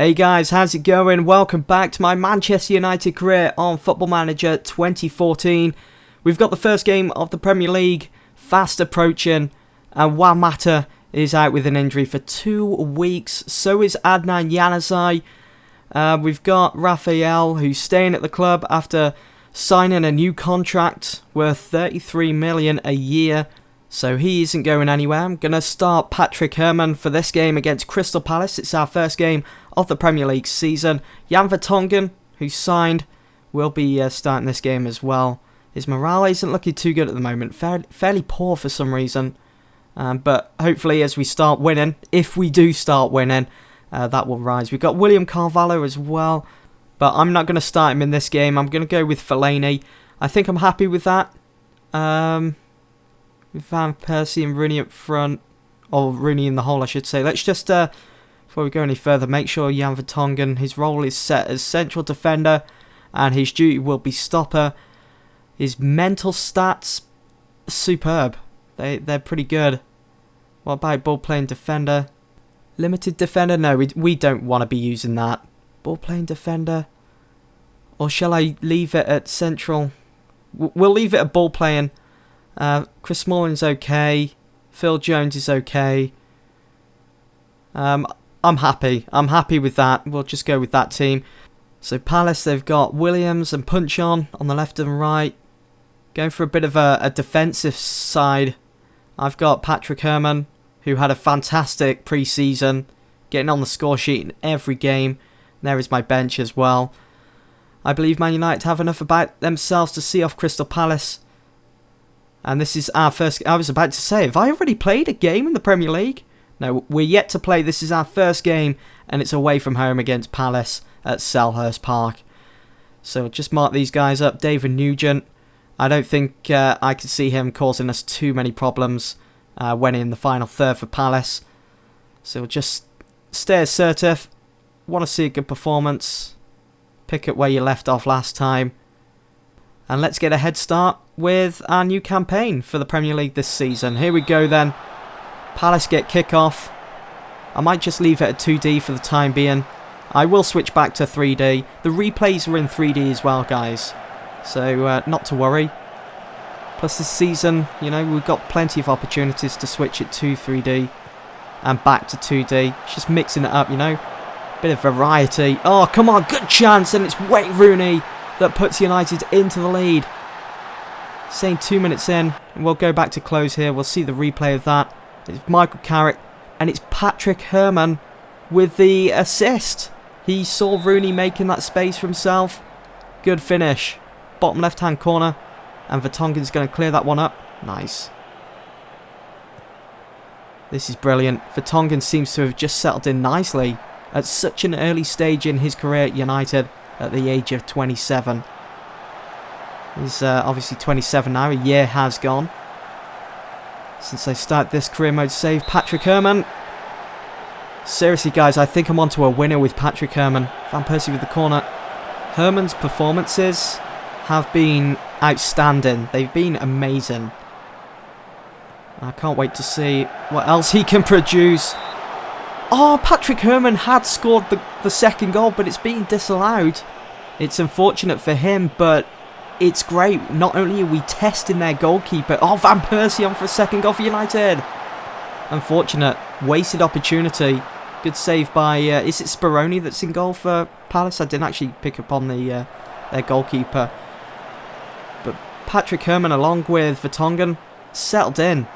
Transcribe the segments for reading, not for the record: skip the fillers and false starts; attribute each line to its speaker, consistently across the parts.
Speaker 1: Hey guys, how's it going? Welcome back to my Manchester United career on Football Manager 2014. We've got the first game of the Premier League fast approaching, and Juan Mata is out with an injury for 2 weeks. So is Adnan Januzaj. We've got Rafael, who's staying at the club after signing a new contract worth 33 million a year. So he isn't going anywhere. I'm going to start Patrick Herrmann for this game against Crystal Palace. It's our first game of the Premier League season. Jan Vertonghen, who's signed, will be starting this game as well. His morale isn't looking too good at the moment. Fairly poor for some reason. But hopefully as we start winning, if we do start winning, that will rise. We've got William Carvalho as well. But I'm not going to start him in this game. I'm going to go with Fellaini. I think I'm happy with that. Van Persie and Rooney up front, or Rooney in the hole I should say. Let's just, before we go any further, make sure Jan Vertonghen, his role is set as central defender and his duty will be stopper. His mental stats, superb. They're pretty good. What about ball playing defender? Limited defender? No, we don't want to be using that. Ball playing defender? Or shall I leave it at central? We'll leave it at ball playing. Chris Smalling's okay. Phil Jones is okay. I'm happy. I'm happy with that. We'll just go with that team. So Palace, they've got Williams and Puncheon on the left and right. Going for a bit of a defensive side. I've got Patrick Herrmann, who had a fantastic pre-season, getting on the score sheet in every game. There is my bench as well. I believe Man United have enough about themselves to see off Crystal Palace. And this is our first... I was about to say, have I already played a game in the Premier League? No, we're yet to play. This is our first game, and it's away from home against Palace at Selhurst Park. So just mark these guys up. David Nugent. I don't think I could see him causing us too many problems when in the final third for Palace. So we'll just stay assertive. Want to see a good performance. Pick up where you left off last time. And let's get a head start with our new campaign for the Premier League this season. Here we go then. Palace get kick-off. I might just leave it at 2D for the time being. I will switch back to 3D. The replays are in 3D as well, guys. So, not to worry. Plus this season, you know, we've got plenty of opportunities to switch it to 3D and back to 2D. It's just mixing it up, you know. Bit of variety. Oh, come on, good chance. And it's Wayne Rooney that puts United into the lead. Saying 2 minutes in, and we'll go back to close here. We'll see the replay of that. It's Michael Carrick, and it's Patrick Herrmann with the assist. He saw Rooney making that space for himself. Good finish. Bottom left-hand corner, and Vertonghen's going to clear that one up. Nice. This is brilliant. Vertonghen seems to have just settled in nicely at such an early stage in his career at United at the age of 27. He's obviously 27 now. A year has gone since I started this career mode save. Patrick Herrmann. Seriously, guys, I think I'm onto a winner with Patrick Herrmann. Van Persie with the corner. Herrmann's performances have been outstanding. They've been amazing. I can't wait to see what else he can produce. Oh, Patrick Herrmann had scored the second goal, but it's been disallowed. It's unfortunate for him, but it's great. Not only are we testing their goalkeeper. Oh, Van Persie on for a second goal for United. Unfortunate. Wasted opportunity. Good save by... is it Speroni that's in goal for Palace? I didn't actually pick up on their goalkeeper. But Patrick Herrmann along with Vertonghen settled in.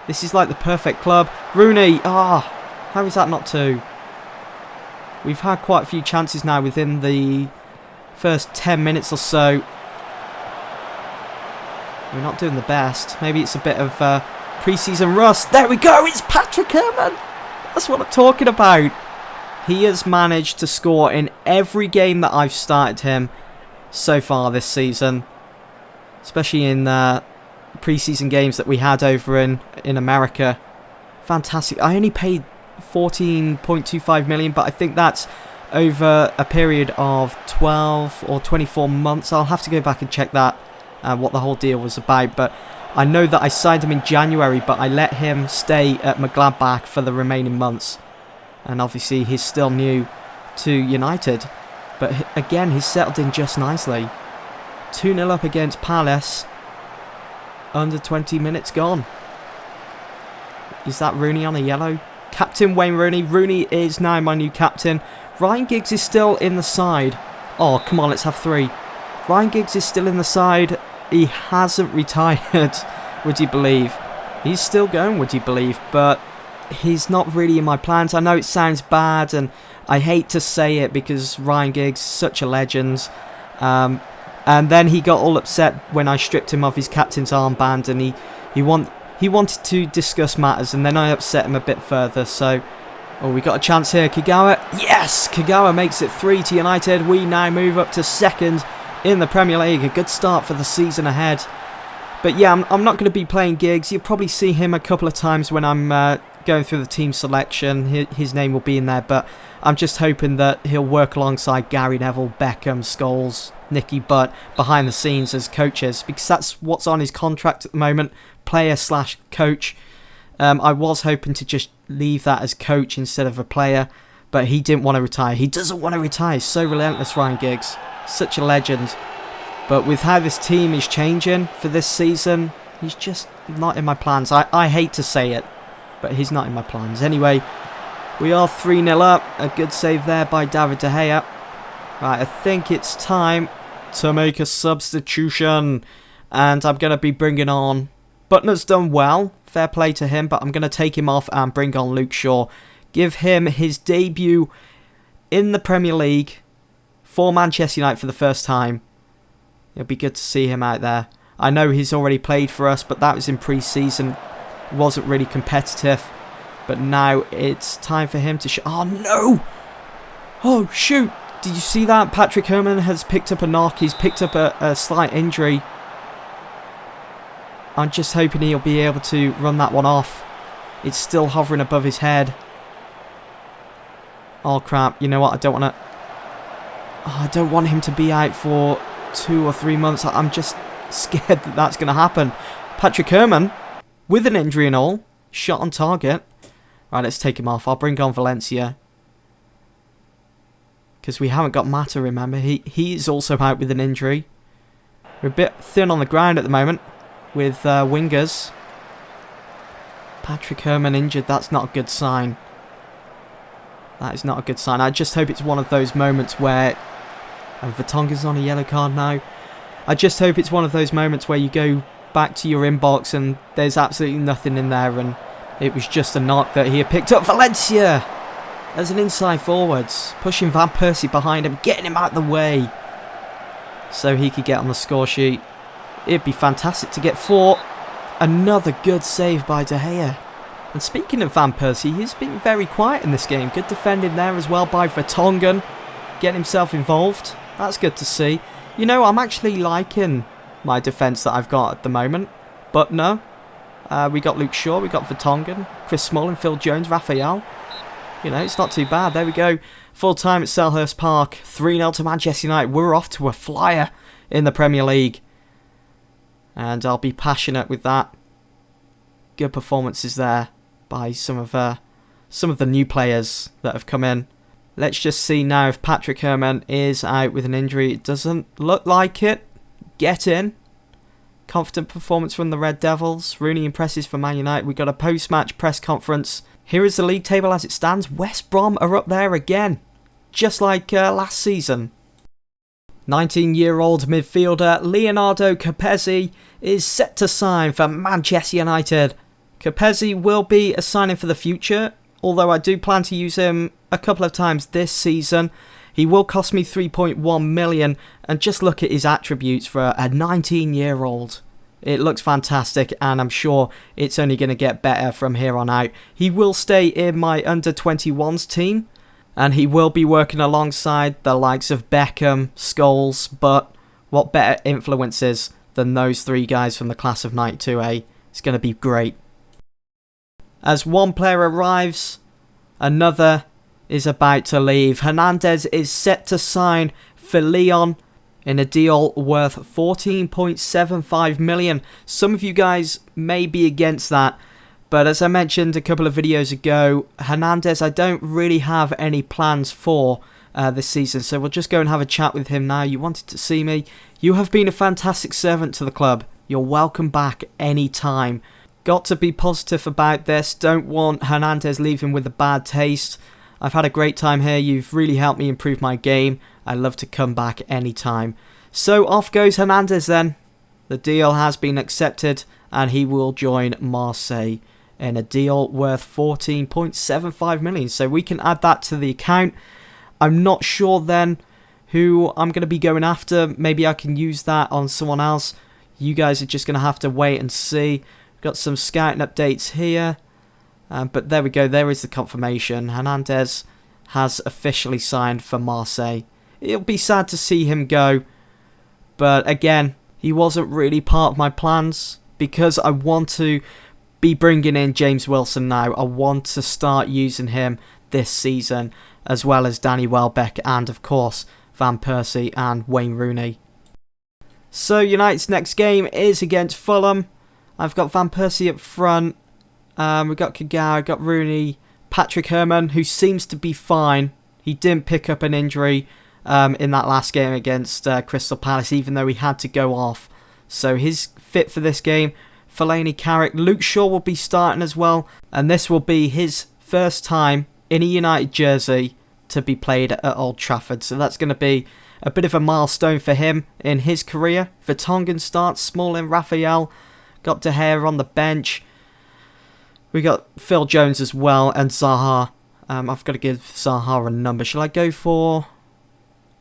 Speaker 1: This is like the perfect club. Rooney. Ah, how is that not 2? We've had quite a few chances now within the first 10 minutes or so. We're not doing the best. Maybe it's a bit of pre-season rust. There we go. It's Patrick Herrmann. That's what I'm talking about. He has managed to score in every game that I've started him so far this season. Especially in pre-season games that we had over in America. Fantastic. I only paid 14.25 million, but I think that's over a period of 12 or 24 months. I'll have to go back and check that, what the whole deal was about. But I know that I signed him in January, but I let him stay at Mönchengladbach for the remaining months. And obviously he's still new to United. But again, he's settled in just nicely. 2-0 up against Palace. Under 20 minutes gone. Is that Rooney on a yellow? Captain Wayne Rooney. Rooney is now my new captain. Ryan Giggs is still in the side. Oh, come on, let's have 3. Ryan Giggs is still in the side. He hasn't retired, would you believe? He's still going, would you believe? But he's not really in my plans. I know it sounds bad, and I hate to say it because Ryan Giggs is such a legend. And then he got all upset when I stripped him of his captain's armband, and he wanted to discuss matters, and then I upset him a bit further. So, oh, we got a chance here. Kagawa, yes! Kagawa makes it 3 to United. We now move up to 2nd in the Premier League. A good start for the season ahead. But yeah, I'm not going to be playing Giggs. You'll probably see him a couple of times when I'm going through the team selection. His name will be in there, but I'm just hoping that he'll work alongside Gary Neville, Beckham, Scholes, Nicky Butt behind the scenes as coaches, because that's what's on his contract at the moment, player/coach. I was hoping to just leave that as coach instead of a player, but he didn't want to retire. He doesn't want to retire. He's so relentless, Ryan Giggs. Such a legend. But with how this team is changing for this season, he's just not in my plans. I hate to say it, but he's not in my plans. Anyway, we are 3-0 up. A good save there by David De Gea. Right, I think it's time to make a substitution. And I'm going to be bringing on... Butner's done well. Fair play to him, but I'm going to take him off and bring on Luke Shaw. Give him his debut in the Premier League for Manchester United for the first time. It'll be good to see him out there. I know he's already played for us, but that was in pre-season. It wasn't really competitive. But now it's time for him to... Oh, no! Oh, shoot! Did you see that? Patrick Herman has picked up a knock. He's picked up a slight injury. I'm just hoping he'll be able to run that one off. It's still hovering above his head. Oh, crap. You know what? I don't want to... Oh, I don't want him to be out for 2 or 3 months. I'm just scared that that's going to happen. Patrick Herman, with an injury and all, shot on target. Right, let's take him off. I'll bring on Valencia. Because we haven't got Mata, remember. He's also out with an injury. We're a bit thin on the ground at the moment with wingers. Patrick Herman injured. That's not a good sign. That is not a good sign. I just hope it's one of those moments where... And Vertonghen's on a yellow card now. I just hope it's one of those moments where you go back to your inbox and there's absolutely nothing in there, and it was just a knock that he had picked up. Valencia as an inside forwards, pushing Van Persie behind him, getting him out of the way so he could get on the score sheet. It'd be fantastic to get 4. Another good save by De Gea. And speaking of Van Persie, he's been very quiet in this game. Good defending there as well by Vertonghen, getting himself involved. That's good to see. You know, I'm actually liking my defence that I've got at the moment. But no. We got Luke Shaw, we got Vertonghen, Chris Smalling, Phil Jones, Raphael. You know, it's not too bad. There we go. Full time at Selhurst Park. 3-0 to Manchester United. We're off to a flyer in the Premier League. And I'll be passionate with that. Good performances there by some of the new players that have come in. Let's just see now if Patrick Herman is out with an injury. It doesn't look like it. Get in. Confident performance from the Red Devils. Rooney impresses for Man United. We got a post-match press conference. Here is the league table as it stands. West Brom are up there again, just like last season. 19-year-old midfielder Leonardo Capezzi is set to sign for Manchester United. Capezzi will be a signing for the future, although I do plan to use him a couple of times this season. He will cost me 3.1 million, and just look at his attributes for a 19-year-old. It looks fantastic, and I'm sure it's only going to get better from here on out. He will stay in my under-21s team, and he will be working alongside the likes of Beckham, Scholes, but what better influences than those 3 guys from the class of 92A? It's going to be great. As one player arrives, another is about to leave. Hernandez is set to sign for Lyon in a deal worth 14.75 million. Some of you guys may be against that, But as I mentioned a couple of videos ago, Hernandez, I don't really have any plans for this season, so we'll just go and have a chat with him now. You wanted to see me. You have been a fantastic servant to the club. You're welcome back anytime. Got to be positive about this. Don't want Hernandez leaving with a bad taste. I've had a great time here. You've really helped me improve my game. I'd love to come back anytime. So off goes Hernandez then. The deal has been accepted and he will join Marseille in a deal worth 14.75 million. So we can add that to the account. I'm not sure then who I'm going to be going after. Maybe I can use that on someone else. You guys are just going to have to wait and see. Got some scouting updates here. But there we go. There is the confirmation. Hernandez has officially signed for Marseille. It'll be sad to see him go. But again, he wasn't really part of my plans because I want to be bringing in James Wilson now. I want to start using him this season, as well as Danny Welbeck and, of course, Van Persie and Wayne Rooney. So United's next game is against Fulham. I've got Van Persie up front. We've got Kagawa, got Rooney, Patrick Herrmann, who seems to be fine. He didn't pick up an injury in that last game against Crystal Palace, even though he had to go off. So he's fit for this game. Fellaini, Carrick, Luke Shaw will be starting as well. And this will be his first time in a United jersey to be played at Old Trafford. So that's going to be a bit of a milestone for him in his career. Vertonghen starts, Smalling, Raphael, got De Gea on the bench. We got Phil Jones as well and Zaha. I've got to give Zaha a number. Shall I go for...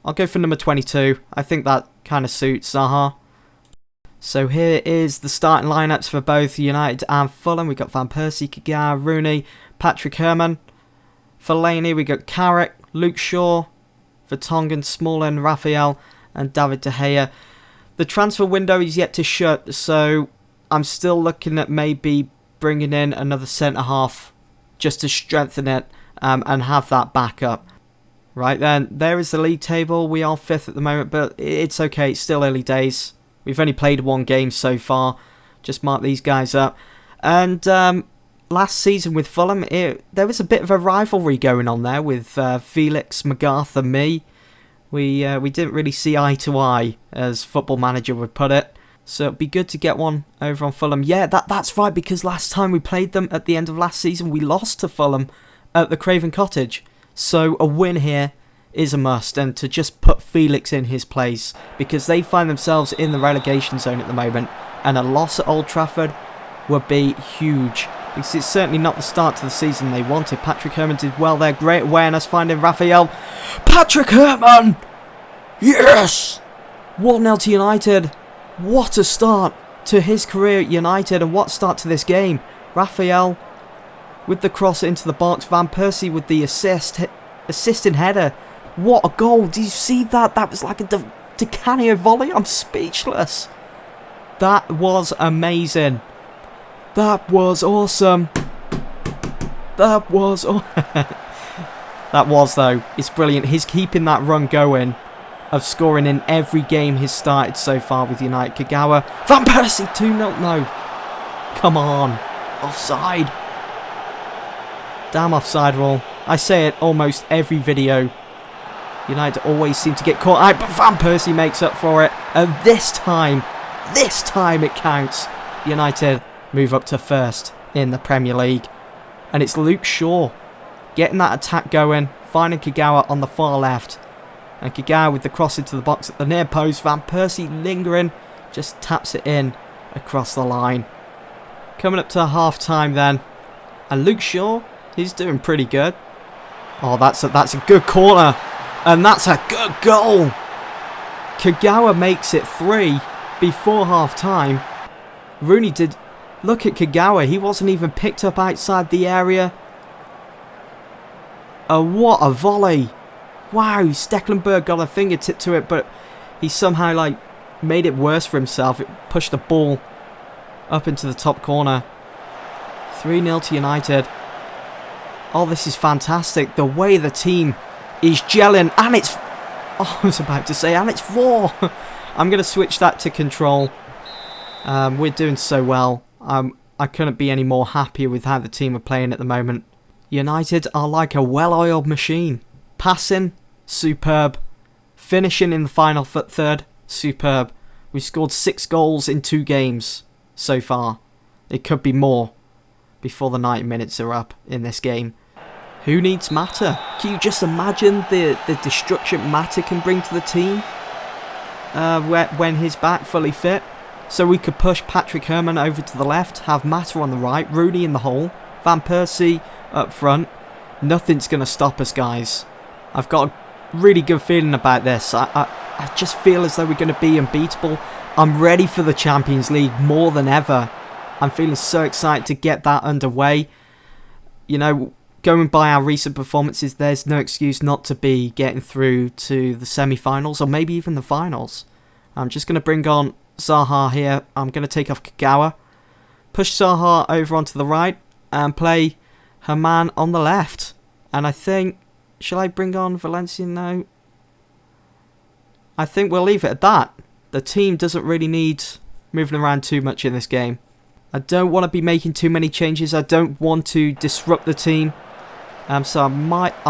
Speaker 1: I'll go for number 22. I think that kind of suits Zaha. So here is the starting lineups for both United and Fulham. We've got Van Persie, Kagawa, Rooney, Patrick Herrmann. Fellaini, we got Carrick, Luke Shaw, Vertonghen, Smalling, Raphael and David De Gea. The transfer window is yet to shut, so I'm still looking at maybe bringing in another centre-half just to strengthen it and have that backup. Right then, there is the league table. We are 5th at the moment, but it's okay. It's still early days. We've only played one game so far. Just mark these guys up. And last season with Fulham, there was a bit of a rivalry going on there with Felix, McGarth and me. We didn't really see eye to eye, as Football Manager would put it. So it'd be good to get one over on Fulham. Yeah, that's right, because last time we played them at the end of last season, we lost to Fulham at the Craven Cottage. So a win here is a must, and to just put Felix in his place, because they find themselves in the relegation zone at the moment, and a loss at Old Trafford would be huge, because it's certainly not the start to the season they wanted. Patrick Herrmann did well there. Great awareness finding Raphael. Patrick Herrmann! Yes! 1-0 to United. What a start to his career at United, and what start to this game. Raphael with the cross into the box. Van Persie with the assisting header. What a goal. Did you see that? That was like a Di Canio volley. I'm speechless. That was amazing. That was awesome. That was... that was, though. It's brilliant. He's keeping that run going of scoring in every game he's started so far with United. Kagawa. Van Persie 2-0. No. Come on. Offside. Damn offside rule. I say it almost every video. United always seem to get caught out, but Van Persie makes up for it. And this time it counts. United move up to 1st in the Premier League. And it's Luke Shaw getting that attack going, finding Kagawa on the far left. And Kagawa with the cross into the box at the near post. Van Persie lingering, just taps it in across the line. Coming up to half time then. And Luke Shaw, he's doing pretty good. Oh, that's a good corner. And that's a good goal. Kagawa makes it 3 before half time. Rooney did... Look at Kagawa. He wasn't even picked up outside the area. Oh, what a volley. Wow, Stecklenburg got a fingertip to it, but he somehow made it worse for himself. It pushed the ball up into the top corner. 3-0 to United. Oh, this is fantastic. The way the team is gelling. And it's... Oh, I was about to say, and it's 4. I'm going to switch that to control. We're doing so well. I'm I couldn't be any more happier with how the team are playing at the moment. United are like a well-oiled machine. Passing, superb. Finishing in the final third, superb. We've scored 6 goals in 2 games so far. It could be more before the 90 minutes are up in this game. Who needs Mata? Can you just imagine the destruction Mata can bring to the team when he's back fully fit? So we could push Patrick Herman over to the left, have Mata on the right, Rooney in the hole, Van Persie up front. Nothing's going to stop us, guys. I've got a really good feeling about this. I just feel as though we're going to be unbeatable. I'm ready for the Champions League more than ever. I'm feeling so excited to get that underway. You know, going by our recent performances, there's no excuse not to be getting through to the semi-finals or maybe even the finals. I'm just going to bring on Zaha here. I'm going to take off Kagawa. Push Zaha over onto the right and play Herman on the left. And I think... Shall I bring on Valencia now? I think we'll leave it at that. The team doesn't really need moving around too much in this game. I don't want to be making too many changes. I don't want to disrupt the team. So I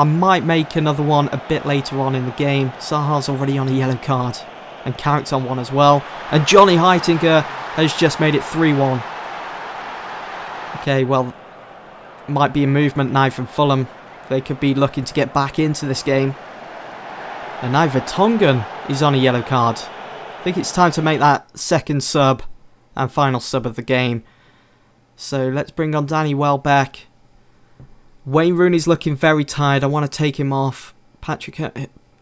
Speaker 1: might make another one a bit later on in the game. Zaha's already on a yellow card. And Carrick's on one as well. And Johnny Heitinga has just made it 3-1. Okay, well, might be a movement now from Fulham. They could be looking to get back into this game. And now Vertonghen is on a yellow card. I think it's time to make that second sub and final sub of the game. So let's bring on Danny Welbeck. Wayne Rooney's looking very tired. I want to take him off. Patrick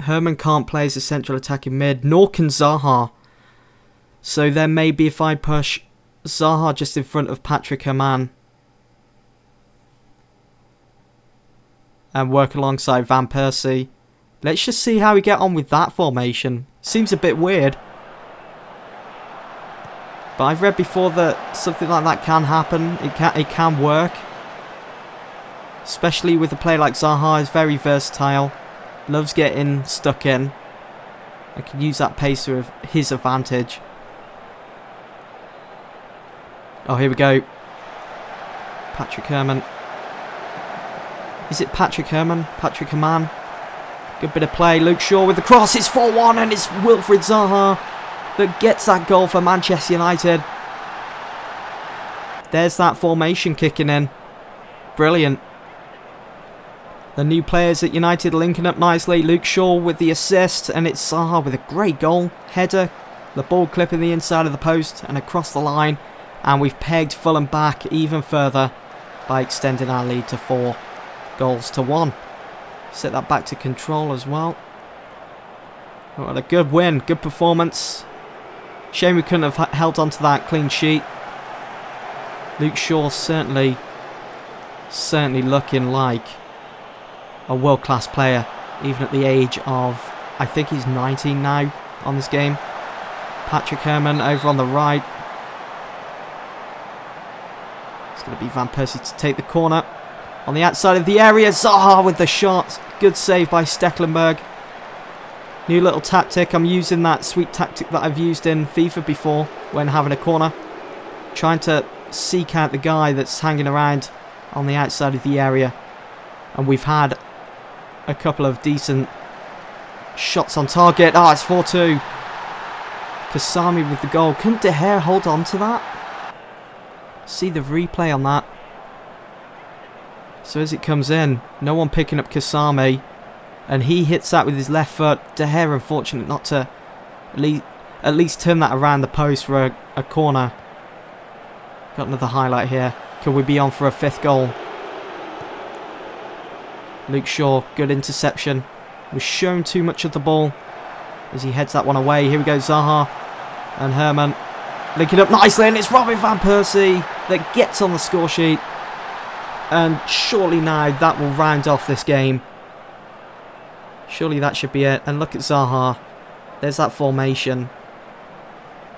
Speaker 1: Herman can't play as a central attacking mid, nor can Zaha. So then maybe if I push Zaha just in front of Patrick Herman and work alongside Van Persie. Let's just see how we get on with that formation. Seems a bit weird. But I've read before that something like that can happen. It can work. Especially with a player like Zaha, is very versatile. Loves getting stuck in. I can use that pace to his advantage. Oh, here we go. Patrick Herman. Is it Patrick Herman? Patrick Herman. Good bit of play. Luke Shaw with the cross. It's 4-1 and it's Wilfried Zaha that gets that goal for Manchester United. There's that formation kicking in. Brilliant. The new players at United linking up nicely. Luke Shaw with the assist and it's Zaha with a great goal. Header. The ball clipping the inside of the post and across the line. And we've pegged Fulham back even further by extending our lead to 4-1. Set that back to control as well. What a good win, good performance. Shame we couldn't have held on to that clean sheet. Luke Shaw certainly looking like a world-class player, even at the age of, I think he's 19 now on this game. Patrick Herman over on the right. It's going to be Van Persie to take the corner. On the outside of the area, Zaha with the shot. Good save by Stecklenburg. New little tactic. I'm using that sweet tactic that I've used in FIFA before when having a corner. Trying to seek out the guy that's hanging around on the outside of the area. And we've had a couple of decent shots on target. Ah, it's 4-2. Kasami with the goal. Couldn't De Gea hold on to that? See the replay on that. So as it comes in, no one picking up Kasami. And he hits that with his left foot. De Gea unfortunate not to at least turn that around the post for a corner. Got another highlight here. Could we be on for a 5th goal? Luke Shaw, good interception. Was shown too much of the ball as he heads that one away. Here we go, Zaha and Herman linking up nicely, and it's Robin Van Persie that gets on the score sheet. And surely now that will round off this game. Surely that should be it. And look at Zaha. There's that formation.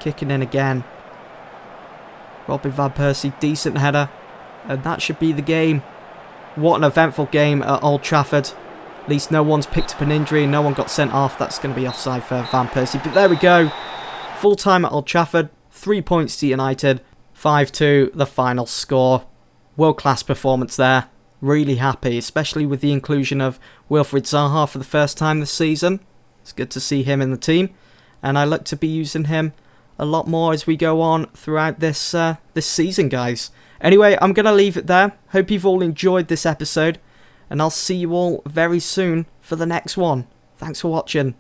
Speaker 1: Kicking in again. Robin Van Persie, decent header. And that should be the game. What an eventful game at Old Trafford. At least no one's picked up an injury. No one got sent off. That's going to be offside for Van Persie. But there we go. Full time at Old Trafford. 3 points to United. 5-2, the final score. World-class performance there. Really happy, especially with the inclusion of Wilfried Zaha for the first time this season. It's good to see him in the team, and I look to be using him a lot more as we go on throughout this season, guys. Anyway, I'm going to leave it there. Hope you've all enjoyed this episode, and I'll see you all very soon for the next one. Thanks for watching.